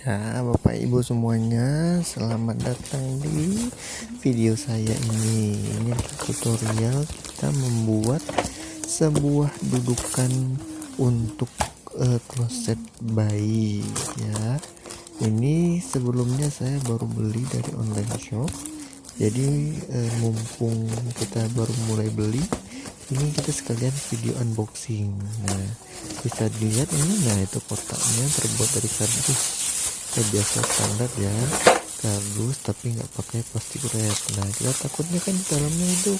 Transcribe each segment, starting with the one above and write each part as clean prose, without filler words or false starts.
Ya, Bapak Ibu semuanya, selamat datang di video saya ini. Ini tutorial kita membuat sebuah dudukan untuk kloset bayi ya. Ini sebelumnya saya baru beli dari online shop. Jadi mumpung kita baru mulai beli, ini kita sekalian video unboxing. Nah, bisa dilihat ini, nah itu kotaknya terbuat dari kardus. Biasa standar ya, kardus tapi nggak pakai plastik wrap. Nah, kita takutnya kan di dalamnya itu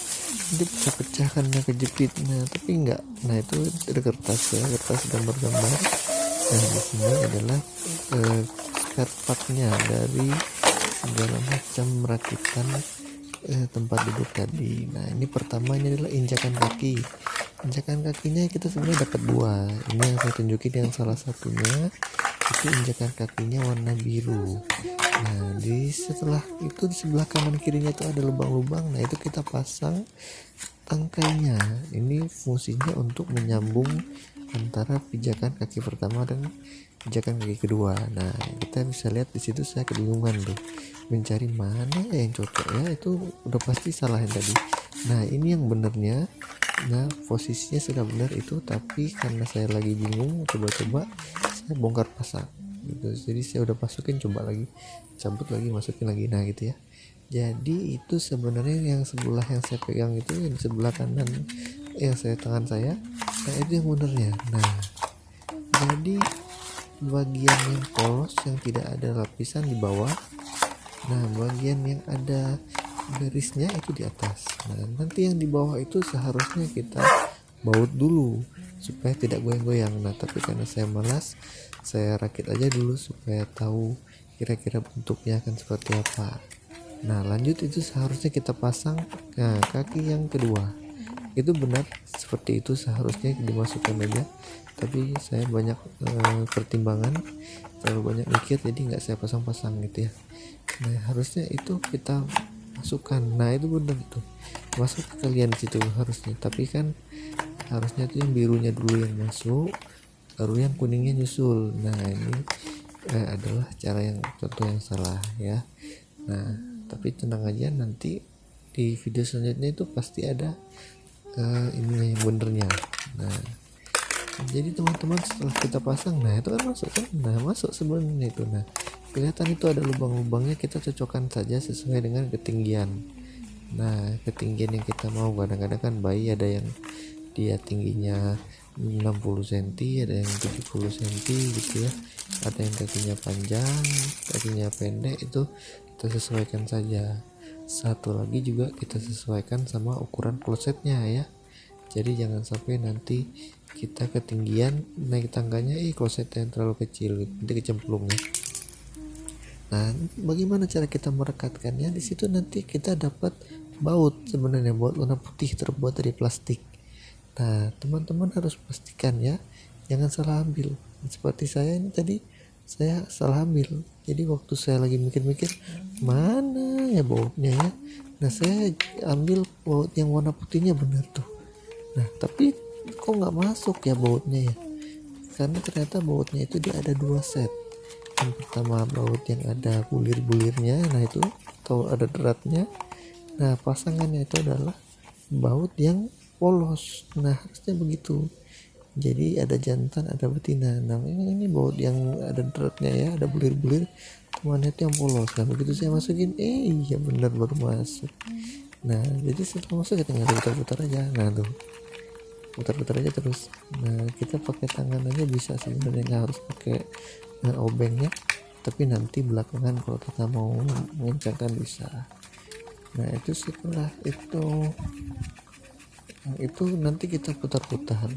nanti pecah-pecah karena kejepit. Nah, tapi nggak. Nah, itu ada kertas ya, kertas gambar-gambar. Nah, di sini adalah spare partnya dari segala macam rakitan tempat duduk tadi. Nah, ini pertama, ini adalah injakan kaki. Injakan kakinya kita sebenarnya dapat dua. Ini yang saya tunjukin, yang salah satunya itu injakan kakinya warna biru. Nah, setelah itu di sebelah kanan kirinya itu ada lubang-lubang. Nah, itu kita pasang tangkainya. Ini fungsinya untuk menyambung antara pijakan kaki pertama dan pijakan kaki kedua. Nah, kita bisa lihat di situ saya kebingungan tuh mencari mana yang cocok ya. Itu udah pasti salah yang tadi. Nah, ini yang benernya. Nah, posisinya sudah benar itu, tapi karena saya lagi bingung, coba-coba saya bongkar pasang gitu. Jadi saya udah masukin, coba lagi cabut lagi, masukin lagi. Nah, gitu ya. Jadi itu sebenarnya yang sebelah yang saya pegang itu, yang sebelah kanan yang saya tangan saya, nah itu yang benernya. Nah, jadi bagian yang polos yang tidak ada lapisan di bawah, nah bagian yang ada garisnya itu di atas. Nah, nanti yang di bawah itu seharusnya kita baut dulu supaya tidak goyang-goyang. Nah, tapi karena saya malas, saya rakit aja dulu supaya tahu kira-kira bentuknya akan seperti apa. Nah, lanjut itu seharusnya kita pasang kaki yang kedua. Itu benar seperti itu seharusnya dimasukkan aja, tapi saya banyak pertimbangan, terlalu banyak mikir, jadi nggak saya pasang-pasang gitu ya. Nah, harusnya itu kita masukkan. Nah, itu benar itu masuk ke kalian situ harusnya, tapi kan harusnya itu yang birunya dulu yang masuk, baru yang kuningnya nyusul. Nah, ini adalah cara yang contoh yang salah ya. Nah, tapi tenang aja, nanti di video selanjutnya itu pasti ada ini yang benernya. Nah, jadi teman-teman setelah kita pasang, nah itu kan masuk kan, nah masuk sebenarnya itu. Nah, kelihatan itu ada lubang-lubangnya, kita cocokkan saja sesuai dengan ketinggian. Nah, ketinggian yang kita mau, kadang-kadang kan bayi ada yang dia tingginya 60 cm, ada yang 70 cm gitu ya, ada yang kakinya panjang, kakinya pendek, itu kita sesuaikan saja. Satu lagi juga kita sesuaikan sama ukuran klosetnya ya. Jadi jangan sampai nanti kita ketinggian naik tangganya, klosetnya yang terlalu kecil, nanti kecemplung ya. Nah, bagaimana cara kita merekatkannya? Di situ nanti kita dapat baut, sebenarnya baut warna putih terbuat dari plastik. Nah, teman-teman harus pastikan ya, jangan salah ambil. Seperti saya ini tadi, saya salah ambil. Jadi waktu saya lagi mikir-mikir mana ya bautnya ya, nah saya ambil baut yang warna putihnya, benar tuh. Nah, tapi kok nggak masuk ya bautnya ya, karena ternyata bautnya itu dia ada dua set. Yang pertama baut yang ada bulir-bulirnya, nah itu, atau ada deratnya. Nah, pasangannya itu adalah baut yang polos. Nah, harusnya begitu. Jadi ada jantan, ada betina. Nah, ini baut yang ada deratnya ya, ada bulir-bulir, temannya itu yang polos. Nah, begitu saya masukin, iya benar, baru masuk. Nah, jadi setelah masuk kita tinggal putar-putar aja. Nah tuh, putar-putar aja terus. Nah, kita pakai tangan aja bisa sebenarnya, nggak harus pakai obengnya, tapi nanti belakangan kalau kita mau mengencangkan bisa. Nah, itu setelah itu nanti kita putar-putar.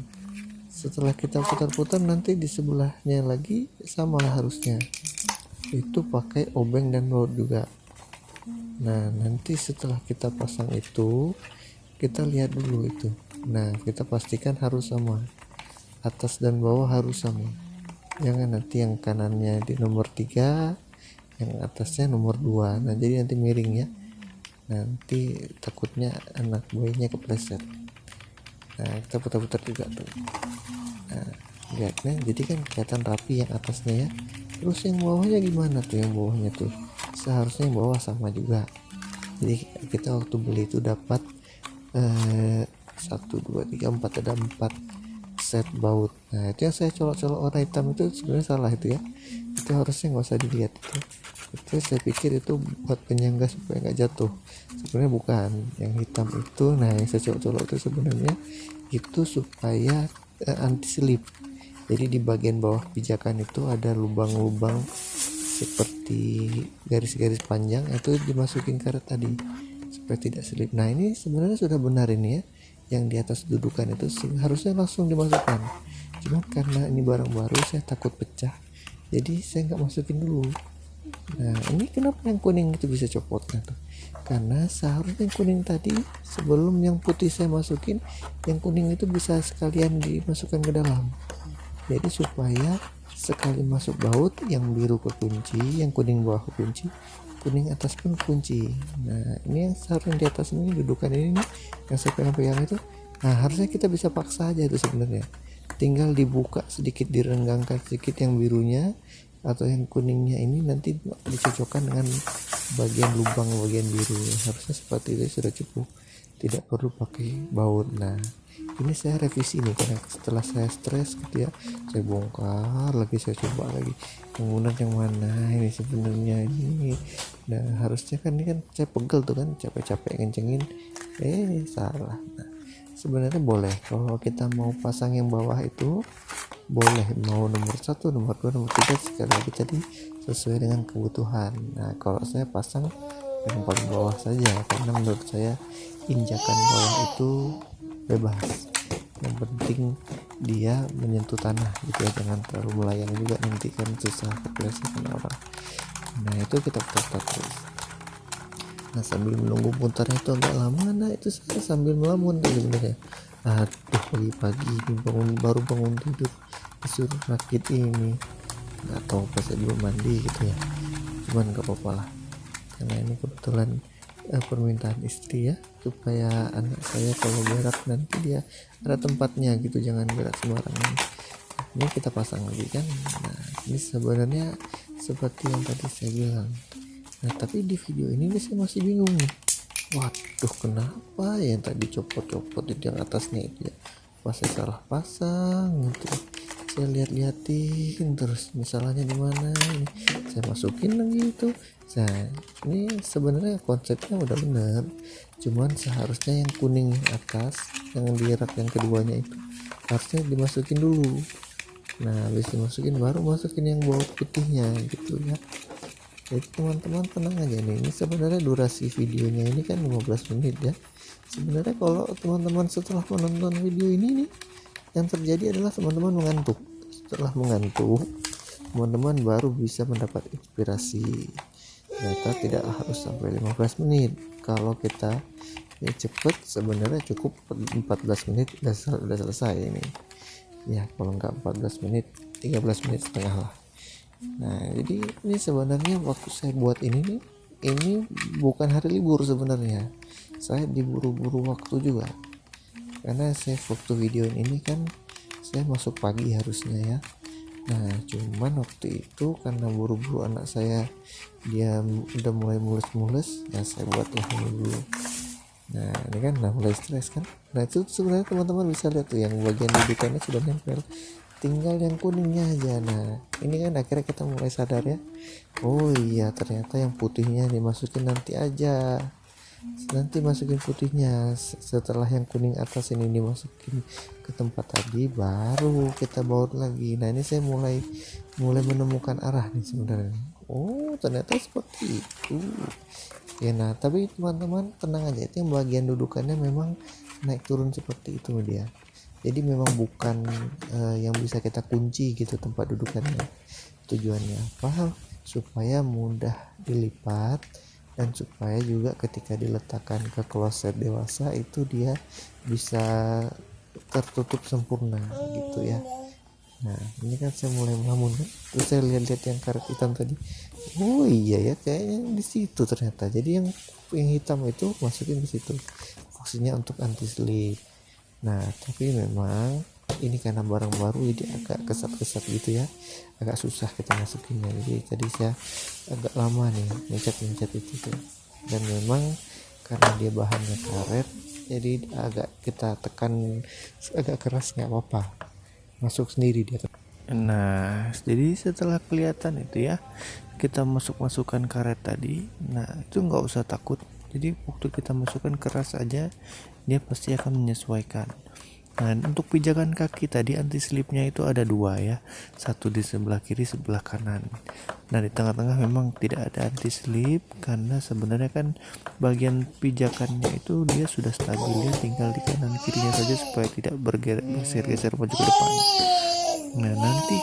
Setelah kita putar-putar, nanti di sebelahnya lagi sama harusnya itu pakai obeng dan baut juga. Nah, nanti setelah kita pasang itu, kita lihat dulu itu. Nah, kita pastikan harus sama, atas dan bawah harus sama. Jangan nanti yang kanannya di nomor 3, yang atasnya nomor 2. Nah, jadi nanti miring ya. Nanti takutnya anak bayinya kepleset. Nah, kita putar-putar juga tuh. Nah, lihatnya jadi kan kelihatan rapi yang atasnya ya. Terus yang bawahnya gimana tuh? Yang bawahnya tuh seharusnya yang bawah sama juga. Jadi kita waktu beli itu dapat 1 2 3 4, ada 4 set baut. Nah itu yang saya colok-colok warna hitam itu sebenarnya salah itu ya. Itu harusnya nggak usah dilihat itu saya pikir itu buat penyangga supaya nggak jatuh. Sebenarnya bukan. Yang hitam itu, nah yang saya colok-colok itu sebenarnya itu supaya anti slip. Jadi di bagian bawah pijakan itu ada lubang-lubang seperti garis-garis panjang, itu dimasukin karet tadi supaya tidak slip. Nah ini sebenarnya sudah benar ini ya, yang di atas dudukan itu harusnya langsung dimasukkan. Cuma karena ini barang baru saya takut pecah, jadi saya nggak masukin dulu. Nah ini kenapa yang kuning itu bisa copot? Nah, tuh. Karena seharusnya yang kuning tadi sebelum yang putih saya masukin, yang kuning itu bisa sekalian dimasukkan ke dalam. Jadi supaya sekali masuk baut, yang biru ke kunci, yang kuning bawah ke kunci, kuning atas pun kunci. Nah ini yang seharusnya di atas ini dudukan ini nih, yang saya pegang itu. Nah harusnya kita bisa paksa aja itu sebenarnya, tinggal dibuka sedikit, direnggangkan sedikit yang birunya atau yang kuningnya ini, nanti dicocokkan dengan bagian lubang bagian biru. Harusnya seperti itu sudah cukup, tidak perlu pakai baut. Nah ini saya revisi nih, karena setelah saya stres gitu ya, saya bongkar lagi, saya coba lagi menggunakan yang mana ini sebenarnya ini. Nah harusnya kan ini kan saya pegel tuh kan, capek-capek kencengin, salah. Nah sebenarnya boleh kalau kita mau pasang yang bawah itu, boleh mau nomor 1, nomor 2, nomor 3, sekali lagi tadi sesuai dengan kebutuhan. Nah kalau saya pasang yang paling bawah saja, karena menurut saya injakan bawah itu bebas, yang penting dia menyentuh tanah gitu ya, jangan terlalu melayang juga, nanti kan susah kepleset orang. Nah itu kita putar terus. Nah sambil menunggu putarnya itu agak lama, nah itu saya sambil melamun tuh sebenarnya. Aduh pagi-pagi ini baru bangun tidur disuruh rakit ini, nggak tahu pas saya belum mandi gitu ya, cuman gak apa-apa lah, karena ini kebetulan permintaan istri ya, supaya anak saya kalau berak nanti dia ada tempatnya gitu, jangan berak sembarangan. Ini kita pasang lagi kan. Nah ini sebenarnya seperti yang tadi saya bilang. Nah tapi di video ini saya masih bingung nih, waduh kenapa yang tadi copot-copot di yang atasnya itu ya, pas saya salah pasang gitu, saya lihat-liatin terus masalahnya di mana, ini saya masukin lagi itu. Nah ini sebenarnya konsepnya udah bener, cuman seharusnya yang kuning atas, yang di rak yang keduanya itu harusnya dimasukin dulu. Nah habis dimasukin baru masukin yang bawah putihnya gitu ya. Jadi teman-teman tenang aja nih, ini sebenarnya durasi videonya ini kan 15 menit ya. Sebenarnya kalau teman-teman setelah menonton video ini nih, yang terjadi adalah teman-teman mengantuk. Setelah mengantuk, teman-teman baru bisa mendapat inspirasi. Ternyata tidak harus sampai 15 menit. Kalau kita cepet sebenarnya cukup 14 menit udah selesai ini. Ya kalau nggak 14 menit, 13 menit setengah lah. Nah jadi ini sebenarnya waktu saya buat ini nih, ini bukan hari libur sebenarnya. Saya diburu-buru waktu juga, karena saya waktu video ini kan saya masuk pagi harusnya ya. Nah cuman waktu itu karena buru-buru anak saya, dia udah mulai mules-mules ya, saya buatlah ini dulu. Nah ini kan udah mulai stres kan. Nah itu sebenarnya teman-teman bisa lihat tuh, yang bagian dudukannya sudah nempel, tinggal yang kuningnya aja. Nah ini kan akhirnya kita mulai sadar ya, oh iya ternyata yang putihnya dimasukin nanti aja, nanti masukin putihnya setelah yang kuning atas ini dimasukin ke tempat tadi, baru kita baut lagi. Nah ini saya mulai menemukan arah nih sebenarnya, oh ternyata seperti itu ya. Nah tapi teman-teman tenang aja, itu yang bagian dudukannya memang naik turun seperti itu dia, jadi memang bukan yang bisa kita kunci gitu tempat dudukannya. Tujuannya apa? Supaya mudah dilipat, dan supaya juga ketika diletakkan ke kloset dewasa itu dia bisa tertutup sempurna gitu ya. Nah ini kan saya mulai melamun kan, terus saya lihat-lihat yang karet hitam tadi, oh iya ya kayaknya di situ ternyata. Jadi yang hitam itu masukin ke situ, fungsinya untuk anti slip. Nah tapi memang ini karena barang baru jadi agak kesat-kesat gitu ya, agak susah kita masukinnya. Jadi tadi saya agak lama nih mencet itu tuh. Dan memang karena dia bahannya karet, jadi agak kita tekan agak keras, nggak apa-apa, masuk sendiri dia. Nah, jadi setelah kelihatan itu ya, kita masukkan karet tadi, nah itu nggak usah takut. Jadi waktu kita masukkan keras aja, dia pasti akan menyesuaikan. Nah, untuk pijakan kaki tadi anti slipnya itu ada dua ya, satu di sebelah kiri, sebelah kanan. Nah, di tengah-tengah memang tidak ada anti slip karena sebenarnya kan bagian pijakannya itu dia sudah stabil, ya tinggal di kanan kirinya saja supaya tidak bergeser-geser maju ke depan. Nah, nanti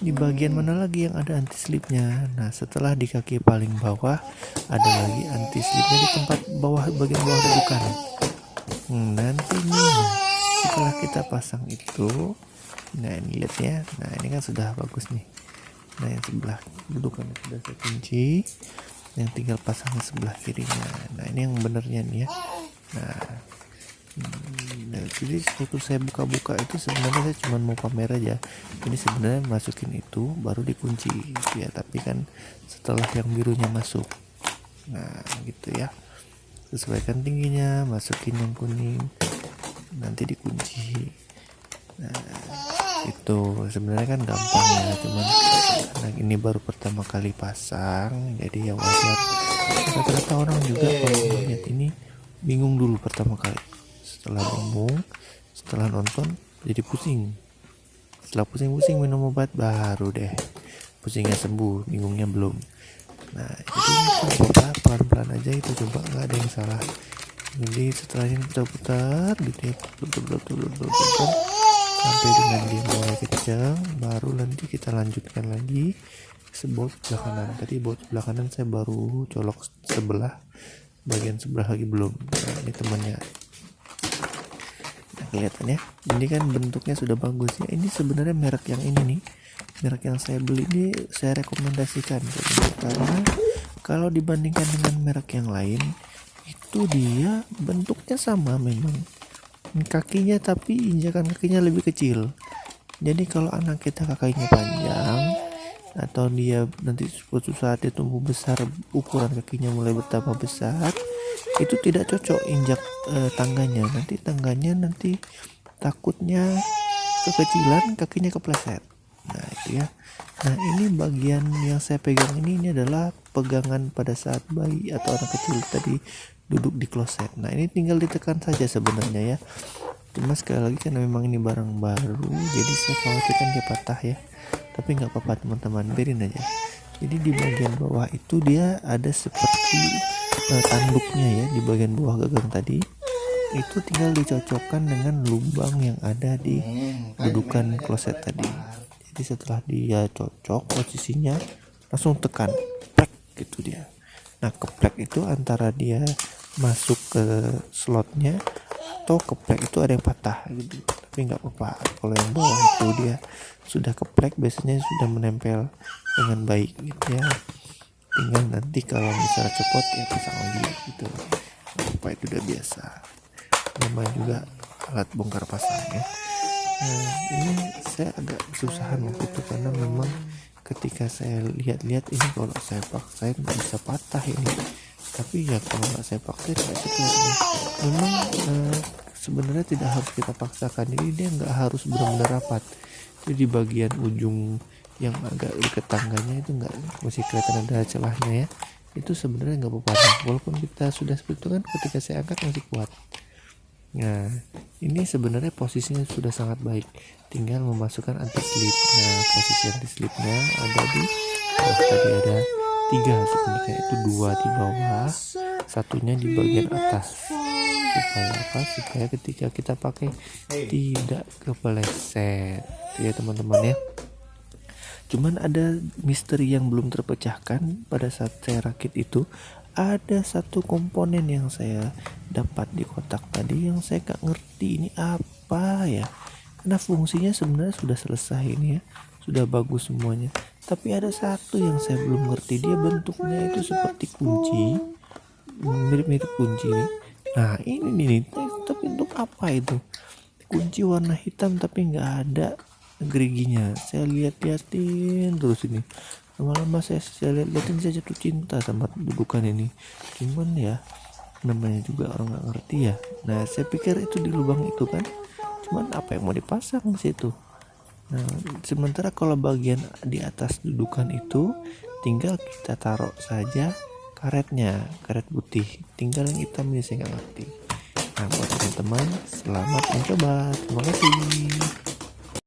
di bagian mana lagi yang ada anti slipnya? Nah, setelah di kaki paling bawah ada lagi anti slipnya di tempat bawah, bagian bawah dudukan. Nanti nih setelah kita pasang itu, nah ini lihat ya, nah ini kan sudah bagus nih. Nah, yang sebelah dudukan sudah saya kunci, yang tinggal pasangnya sebelah kirinya. Nah, ini yang benernya nih ya. Nah, jadi waktu saya buka-buka itu sebenarnya saya cuma mau pamer aja. Jadi sebenarnya masukin itu baru dikunci gitu ya, tapi kan setelah yang birunya masuk, nah gitu ya, sesuaikan tingginya, masukin yang kuning, nanti dikunci. Nah, itu sebenarnya kan gampang ya, cuman karena ini baru pertama kali pasang, jadi ya wajar. Rata-rata orang juga kalau melihat ini bingung dulu pertama kali. Setelah bingung, setelah nonton jadi pusing. Setelah pusing-pusing minum obat, baru deh pusingnya sembuh, bingungnya belum. Nah, jadi coba pelan-pelan aja itu, coba, nggak ada yang salah. Jadi setelah ini putar-putar gitu ya, putar sampai dengan dia mulai kencang, baru nanti kita lanjutkan lagi baut sebelah kanan. Tadi baut sebelah kanan saya baru colok sebelah, bagian sebelah lagi belum. Nah, ini temannya. Nah, kelihatan ya, ini kan bentuknya sudah bagus ya. Ini sebenarnya merek yang ini nih, merek yang saya beli ini saya rekomendasikan karena kalau dibandingkan dengan merek yang lain itu dia bentuknya sama memang kakinya, tapi injakan kakinya lebih kecil. Jadi kalau anak kita kakinya panjang atau dia nanti suatu saat dia tumbuh besar, ukuran kakinya mulai bertambah besar, itu tidak cocok injak tangganya. Nanti takutnya kekecilan, kakinya kepleset. Nah itu ya. Nah, ini bagian yang saya pegang ini adalah pegangan pada saat bayi atau anak kecil tadi duduk di kloset. Nah, ini tinggal ditekan saja sebenarnya ya. Cuma sekali lagi karena memang ini barang baru, jadi saya khawatirkan dia patah ya. Tapi nggak apa-apa teman-teman, biarin aja. Jadi di bagian bawah itu dia ada seperti tanduknya ya, di bagian bawah gagang tadi. Itu tinggal dicocokkan dengan lubang yang ada di dudukan kloset tadi. Jadi setelah dia cocok posisinya, langsung tekan plek gitu dia. Nah, keplek itu antara dia masuk ke slotnya atau keplek itu ada yang patah gitu, tapi nggak apa-apa. Kalau yang bawah itu dia sudah keplek, biasanya sudah menempel dengan baik gitu ya. Tinggal nanti kalau misalnya copot ya pasang lagi gitu, apa itu udah biasa. Namanya juga alat bongkar pasang ya. Nah, ini saya agak kesusahan waktu itu karena memang ketika saya lihat-lihat ini kalau saya paksain bisa patah ini, tapi ya kalau nggak saya paksain nggak cepat nih. Memang sebenarnya tidak harus kita paksakan, jadi dia nggak harus benar-benar rapat. Jadi di bagian ujung yang agak dekat tangganya itu nggak, masih kelihatan ada celahnya ya, itu sebenarnya nggak apa-apa. Walaupun kita sudah seperti itu kan, ketika saya angkat masih kuat. Nah, ini sebenarnya posisinya sudah sangat baik, tinggal memasukkan anti slip. Nah, posisi anti slipnya ada di tadi ada 3 sebenarnya, itu 2 di bawah, satunya di bagian atas. Supaya apa? Supaya ketika kita pakai tidak kepeleset ya teman-teman ya. Cuman ada misteri yang belum terpecahkan pada saat saya rakit itu. Ada satu komponen yang saya dapat di kotak tadi yang saya gak ngerti ini apa ya, karena fungsinya sebenarnya sudah selesai ini ya, sudah bagus semuanya, tapi ada satu yang saya belum ngerti. Dia bentuknya itu seperti kunci, mirip-mirip kunci nih. Nah ini nih, tapi untuk apa itu? kunci warna hitam tapi nggak ada geriginya. Saya liatin terus ini, lama-lama saya liatin, saya jatuh cinta sama dudukan ini. Cuman ya namanya juga orang nggak ngerti ya. Nah saya pikir itu di lubang itu kan, cuman apa yang mau dipasang di situ. Nah sementara kalau bagian di atas dudukan itu tinggal kita taruh saja karetnya, karet putih. Tinggal yang hitam ini saya nggak ngerti. Nah buat teman-teman, selamat mencoba, terima kasih.